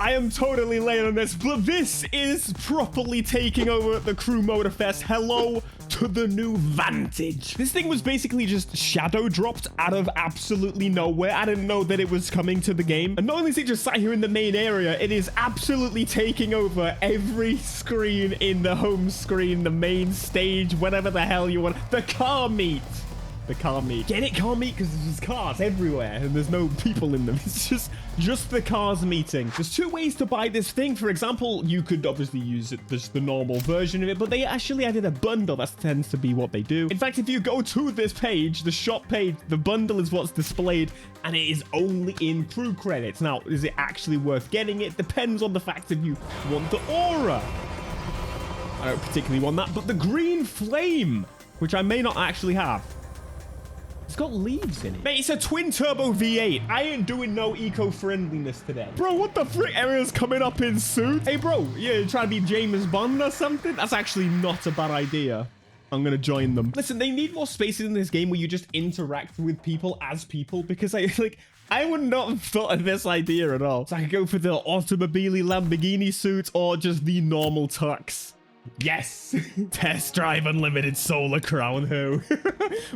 I am totally late on this, but this is properly taking over at the Crew Motorfest. Hello to the new Vantage. This thing was basically just shadow dropped out of absolutely nowhere. I didn't know that it was coming to the game. And not only is it just sat here in the main area, it is absolutely taking over every screen in the home screen, the main stage, whatever the hell you want. The car meet. The car meet. Get it, car meet? Because there's just cars everywhere and there's no people in them. It's just the cars meeting. There's two ways to buy this thing. For example, you could obviously use it, just the normal version of it, but they actually added a bundle. That tends to be what they do. In fact, if you go to this page, the shop page, the bundle is what's displayed and it is only in crew credits. Now, is it actually worth getting? It depends on the fact if you want the aura. I don't particularly want that, but the green flame, which I may not actually have. It's got leaves in it. Mate, it's a twin-turbo V8. I ain't doing no eco-friendliness today. Bro, what the frick? Everyone's coming up in suits. Hey, bro, you trying to be James Bond or something? That's actually not a bad idea. I'm going to join them. Listen, they need more spaces in this game where you just interact with people as people, because I would not have thought of this idea at all. So I could go for the automobile Lamborghini suit or just the normal tux. Yes. Test drive unlimited solar crown. Who?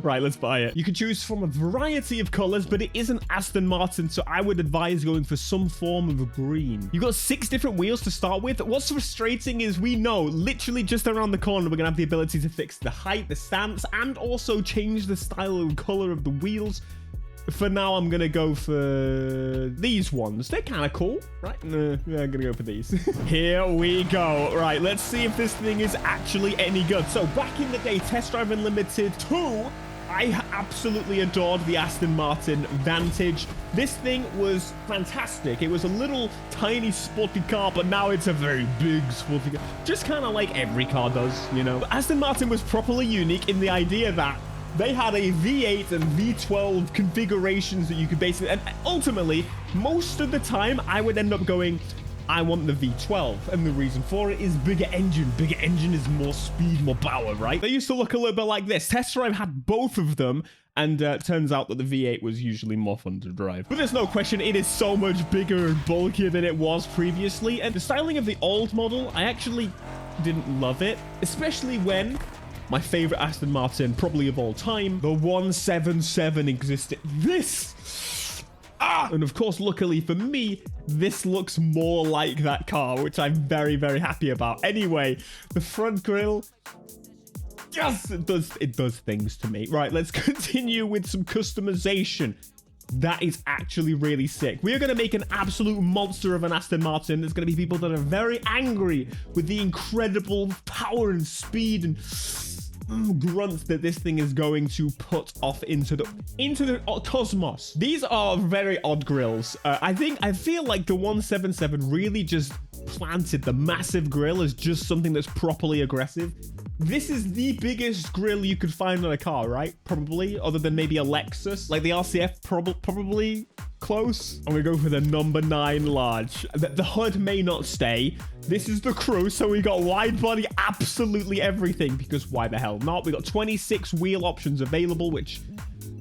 Right, let's buy it. You can choose from a variety of colors, but it isn't Aston Martin, so I would advise going for some form of green. You've got 6 different wheels to start with. What's frustrating is we know literally just around the corner we're gonna have the ability to fix the height, the stance, and also change the style and color of the wheels. For now, I'm gonna go for these ones. They're kind of cool, right? No, I'm gonna go for these. Here we go. Right, let's see if this thing is actually any good. So back in the day, Test Drive Unlimited 2, I absolutely adored the Aston Martin Vantage. This thing was fantastic. It was a little tiny sporty car, but now it's a very big sporty car. Just kind of like every car does, you know. But Aston Martin was properly unique in the idea that they had a V8 and V12 configurations that you could basically, and ultimately, most of the time, I would end up going, I want the V12. And the reason for it is bigger engine. Bigger engine is more speed, more power, right? They used to look a little bit like this. Test Drive had both of them, and turns out that the V8 was usually more fun to drive. But there's no question, it is so much bigger and bulkier than it was previously. And the styling of the old model, I actually didn't love it, especially when my favorite Aston Martin, probably of all time, the 177 existed. And of course, luckily for me, this looks more like that car, which I'm very, very happy about. Anyway, the front grille, yes, it does things to me. Right, let's continue with some customization. That is actually really sick. We are going to make an absolute monster of an Aston Martin. There's going to be people that are very angry with the incredible power and speed and grunts that this thing is going to put off into the cosmos. These are very odd grills. I feel like the 177 really just planted the massive grill as just something that's properly aggressive. This is the biggest grill you could find on a car, right? Probably, other than maybe a Lexus. Like the RCF, probably close. I'm gonna go for the number 9 large. The hood may not stay. This is the Crew, so we got wide body, absolutely everything, because why the hell not? We got 26 wheel options available, which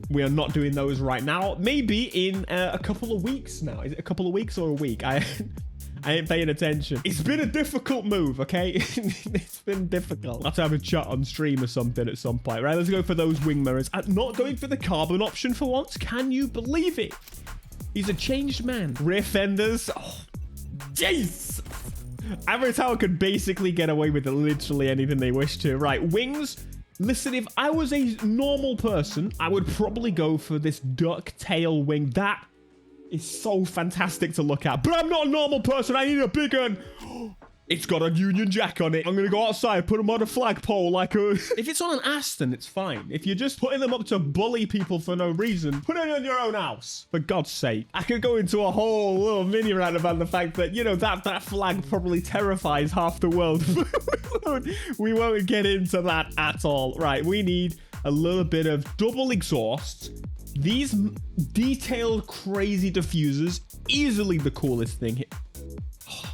we are not doing those right now. Maybe in a couple of weeks now. Is it a couple of weeks or a week? I ain't paying attention. It's been a difficult move, okay? It's been difficult. I'll have to have a chat on stream or something at some point. Right, let's go for those wing mirrors. I'm not going for the carbon option for once. Can you believe it? He's a changed man. Rear fenders. Oh, jeez. Average Tower could basically get away with literally anything they wish to. Right, wings. Listen, if I was a normal person, I would probably go for this duck tail wing. That is so fantastic to look at. But I'm not a normal person. I need a big one. It's got a Union Jack on it. I'm going to go outside, put them on a flagpole like a... If it's on an Aston, it's fine. If you're just putting them up to bully people for no reason, put it on your own house. For God's sake. I could go into a whole little mini rant about the fact that, you know, that flag probably terrifies half the world. We won't get into that at all. Right, we need a little bit of double exhaust. These detailed, crazy diffusers, easily the coolest thing here.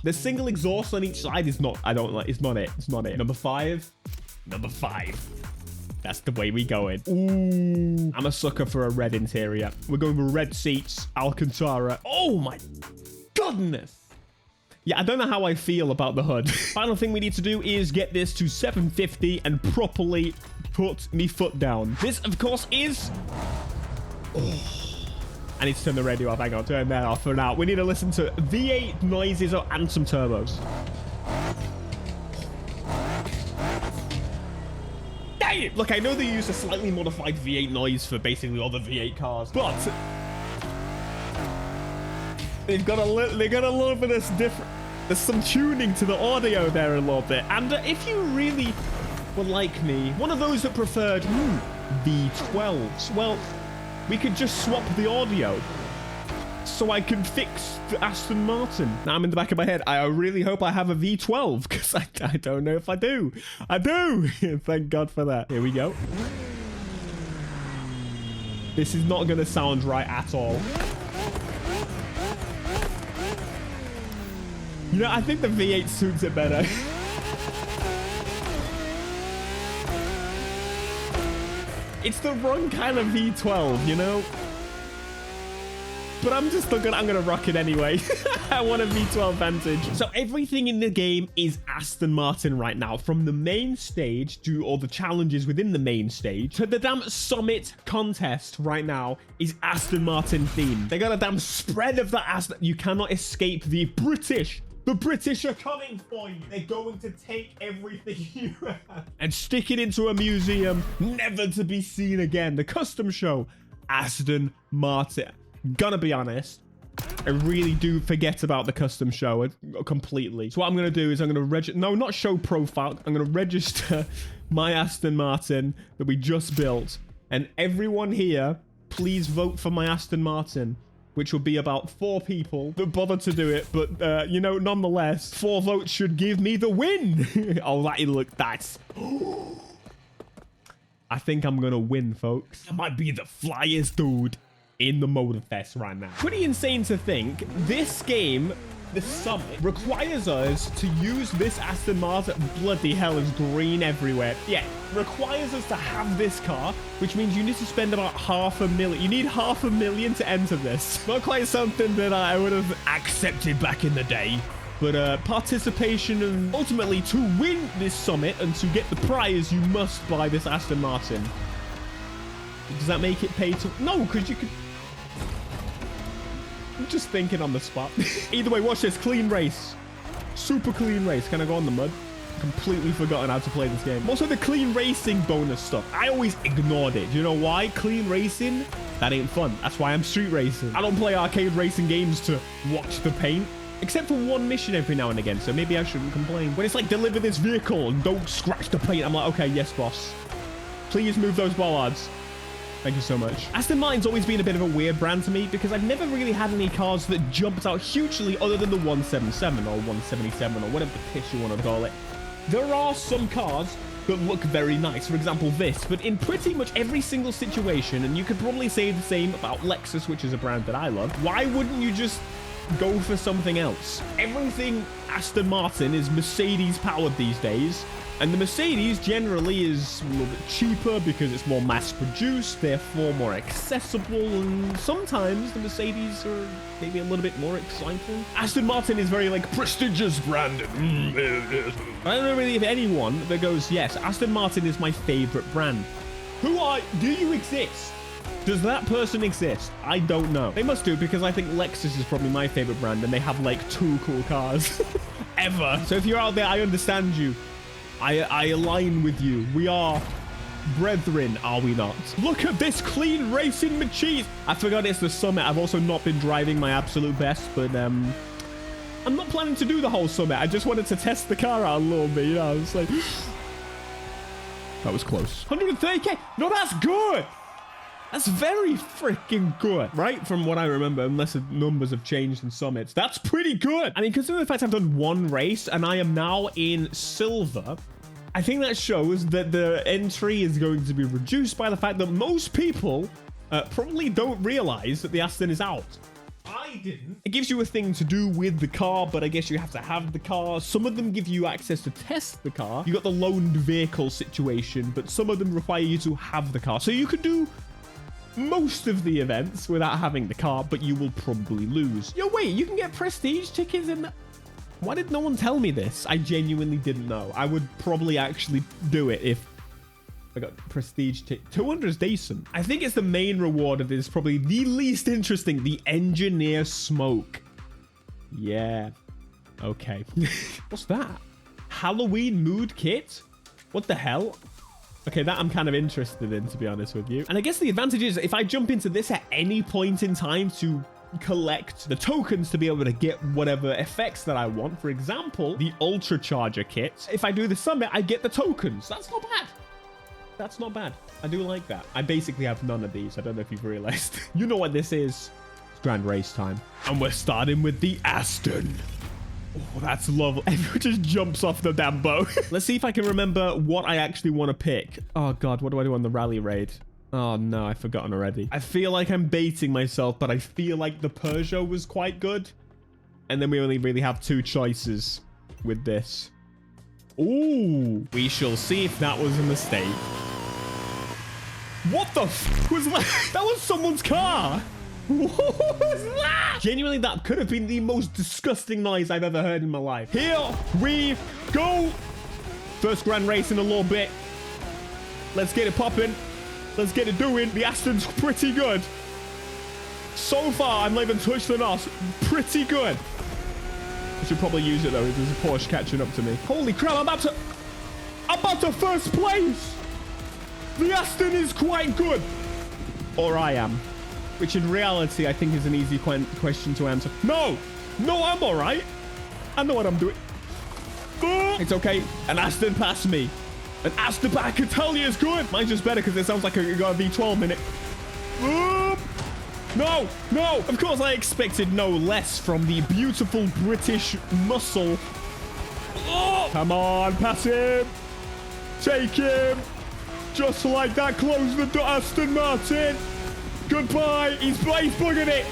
The single exhaust on each side is not, it's not it. Number 5. That's the way we going. Ooh, I'm a sucker for a red interior. We're going with red seats, Alcantara. Oh my goodness. Yeah, I don't know how I feel about the hood. Final thing we need to do is get this to 750 and properly put me foot down. This, of course, is... Oh. I need to turn the radio off. Hang on, turn that off for now. We need to listen to V8 noises and some turbos. Dang it! Look, I know they use a slightly modified V8 noise for basically all the V8 cars, but... They've got a little bit of different... There's some tuning to the audio there a little bit. And if you really were like me, one of those that preferred V12s, well, we could just swap the audio so I can fix the Aston Martin. Now I'm in the back of my head. I really hope I have a V12 because I don't know if I do. I do. Thank God for that. Here we go. This is not going to sound right at all. You know, I think the V8 suits it better. It's the wrong kind of V12, you know? But I'm gonna rock it anyway. I want a V12 Vantage. So everything in the game is Aston Martin right now. From the main stage to all the challenges within the main stage to the damn summit contest right now is Aston Martin themed. They got a damn spread of the Aston. You cannot escape the British. The British are coming for you. They're going to take everything you have and stick it into a museum, never to be seen again. The custom show, Aston Martin. Gonna be honest, I really do forget about the custom show completely. So what I'm gonna do is I'm gonna register, no, not show profile. I'm gonna register my Aston Martin that we just built. And everyone here, please vote for my Aston Martin, which will be about 4 people that bother to do it. But, you know, nonetheless, 4 votes should give me the win. Oh, that's... I think I'm going to win, folks. I might be the flyest dude in the Motorfest right now. Pretty insane to think this game, the summit, requires us to use this Aston Martin. Bloody hell, is green everywhere. Yeah, requires us to have this car, which means you need to spend about $500,000. You need $500,000 to enter this. Not quite something that I would have accepted back in the day. But participation and ultimately to win this summit and to get the prize, you must buy this Aston Martin. Does that make it pay to... No, because you could... I'm just thinking on the spot. Either way, watch this. Clean race. Super clean race. Can I go on the mud? Completely forgotten how to play this game. Also, the clean racing bonus stuff. I always ignored it. Do you know why? Clean racing? That ain't fun. That's why I'm street racing. I don't play arcade racing games to watch the paint. Except for one mission every now and again, so maybe I shouldn't complain. When it's like, deliver this vehicle and don't scratch the paint, I'm like, okay, yes, boss. Please move those bollards. Thank you so much. Aston Martin's always been a bit of a weird brand to me because I've never really had any cars that jumped out hugely other than the 177 or 177 or whatever the piss you want to call it. There are some cars that look very nice, for example this, but in pretty much every single situation, and you could probably say the same about Lexus, which is a brand that I love, why wouldn't you just go for something else? Everything Aston Martin is Mercedes powered these days, and the Mercedes generally is a little bit cheaper because it's more mass produced, therefore more accessible, and sometimes the Mercedes are maybe a little bit more exciting. Aston Martin is very like prestigious brand. I don't know really if anyone that goes, yes, Aston Martin is my favorite brand. Do you exist? Does that person exist? I don't know. They must do, because I think Lexus is probably my favorite brand and they have like 2 cool cars ever. So if you're out there, I understand you. I align with you. We are brethren, are we not? Look at this clean racing machine. I forgot it's the summit. I've also not been driving my absolute best, but I'm not planning to do the whole summit. I just wanted to test the car out a little bit, you know. It's like... That was close. 130k. No, that's good. That's very freaking good, right? From what I remember, unless the numbers have changed in summits. That's pretty good. I mean, considering the fact I've done 1 race and I am now in silver, I think that shows that the entry is going to be reduced by the fact that most people probably don't realize that the Aston is out. I didn't. It gives you a thing to do with the car, but I guess you have to have the car. Some of them give you access to test the car. You got the loaned vehicle situation, but some of them require you to have the car. So you could do most of the events without having the car, but you will probably lose. Yo, wait, you can get prestige tickets in that? Why did no one tell me this? I genuinely didn't know. I would probably actually do it if I got prestige. 200 is decent. I think it's the main reward of this. Probably the least interesting. The engineer smoke. Yeah. Okay. What's that? Halloween mood kit? What the hell? Okay, that I'm kind of interested in, to be honest with you. And I guess the advantage is if I jump into this at any point in time to collect the tokens to be able to get whatever effects that I want. For example, the Ultra Charger kit. If I do the summit, I get the tokens. That's not bad. That's not bad. I do like that. I basically have none of these. I don't know if you've realized. You know what this is. It's grand race time. And we're starting with the Aston. Oh, that's lovely. Everyone just jumps off the damn boat. Let's see if I can remember what I actually want to pick. Oh, God. What do I do on the rally raid? Oh, no. I've forgotten already. I feel like I'm baiting myself, but I feel like the Peugeot was quite good. And then we only really have two choices with this. Ooh. We shall see if that was a mistake. What the f was that? That was someone's car. What was that? Genuinely, that could have been the most disgusting noise I've ever heard in my life. Here we go. First grand race in a little bit. Let's get it popping. Let's get it doing. The Aston's pretty good. So far, I'm not even touched the NOS. Pretty good. I should probably use it, though, if there's a Porsche catching up to me. Holy crap, I'm about to first place. The Aston is quite good. Or I am. Which in reality, I think is an easy question to answer. No, I'm all right. I know what I'm doing. It's okay. An Aston passed me. An Aston, but I can tell you it's good. Mine's just better because it sounds like it got a V12 in it. No. Of course, I expected no less from the beautiful British muscle. Oh, come on, pass him. Take him. Just like that, close the door, Aston Martin. Goodbye. He's bugging it.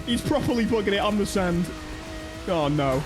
He's properly bugging it on the sand. Oh, no.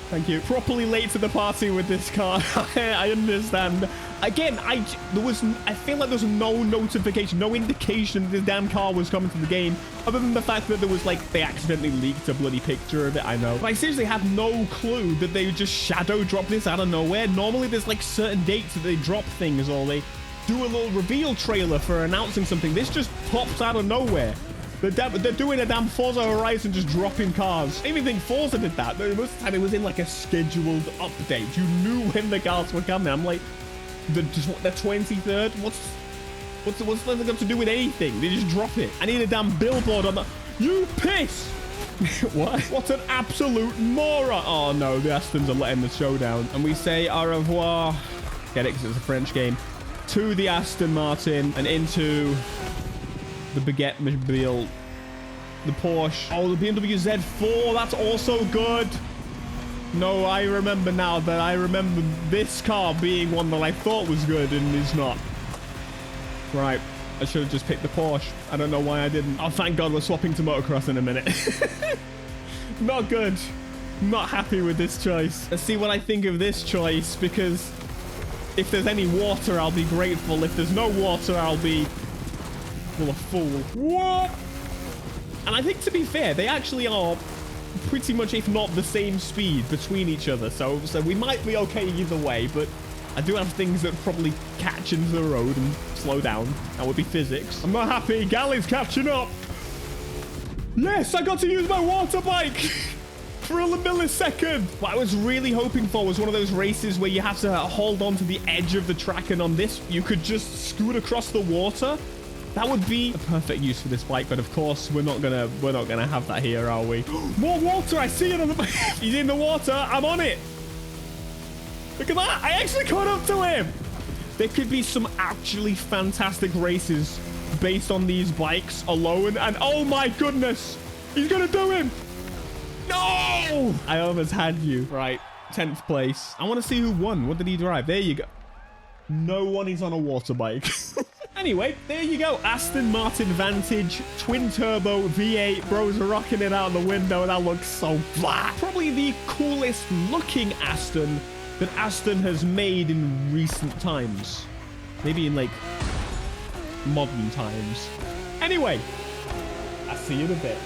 Thank you. Properly late to the party with this car. I understand. Again, I feel like there's no notification, no indication that this damn car was coming to the game, other than the fact that there was, like, they accidentally leaked a bloody picture of it, I know. But I seriously have no clue that they would just shadow drop this out of nowhere. Normally, there's, like, certain dates that they drop things, or they do a little reveal trailer for announcing something. This just pops out of nowhere. They're doing a damn Forza Horizon, just dropping cars. I even think Forza did that. Most of the time it was in like a scheduled update. You knew when the cars were coming. I'm like, the 23rd? What's that got to do with anything? They just drop it. I need a damn billboard on the... You piss! What? What an absolute moron. Oh no, the Astons are letting the show down. And we say au revoir. Get it, because it's a French game. To the Aston Martin and into the Baguette Mobile, the Porsche. Oh, the BMW Z4, that's also good. No, I remember now that I remember this car being one that I thought was good and is not. Right, I should have just picked the Porsche. I don't know why I didn't. Oh, thank God we're swapping to motocross in a minute. Not good. Not happy with this choice. Let's see what I think of this choice, because if there's any water, I'll be grateful. If there's no water, I'll be... well, a fool. What? And I think, to be fair, they actually are pretty much, if not the same speed between each other. So we might be okay either way, but I do have things that probably catch into the road and slow down. That would be physics. I'm not happy. Galley's catching up. Yes, I got to use my water bike. For a millisecond. What I was really hoping for was one of those races where you have to hold on to the edge of the track, and on this you could just scoot across the water. That would be a perfect use for this bike, but of course we're not gonna have that here, are we? More water! I see it on the bike. He's in the water. I'm on it. Look at that! I actually caught up to him. There could be some actually fantastic races based on these bikes alone, and oh my goodness, he's gonna do him. No! I almost had you. Right, 10th place. I want to see who won. What did he drive? There you go. No one is on a water bike. Anyway, there you go. Aston Martin Vantage, twin turbo V8. Bros are rocking it out the window. That looks so flat. Probably the coolest looking Aston that Aston has made in recent times. Maybe in like modern times. Anyway, I'll see you in a bit.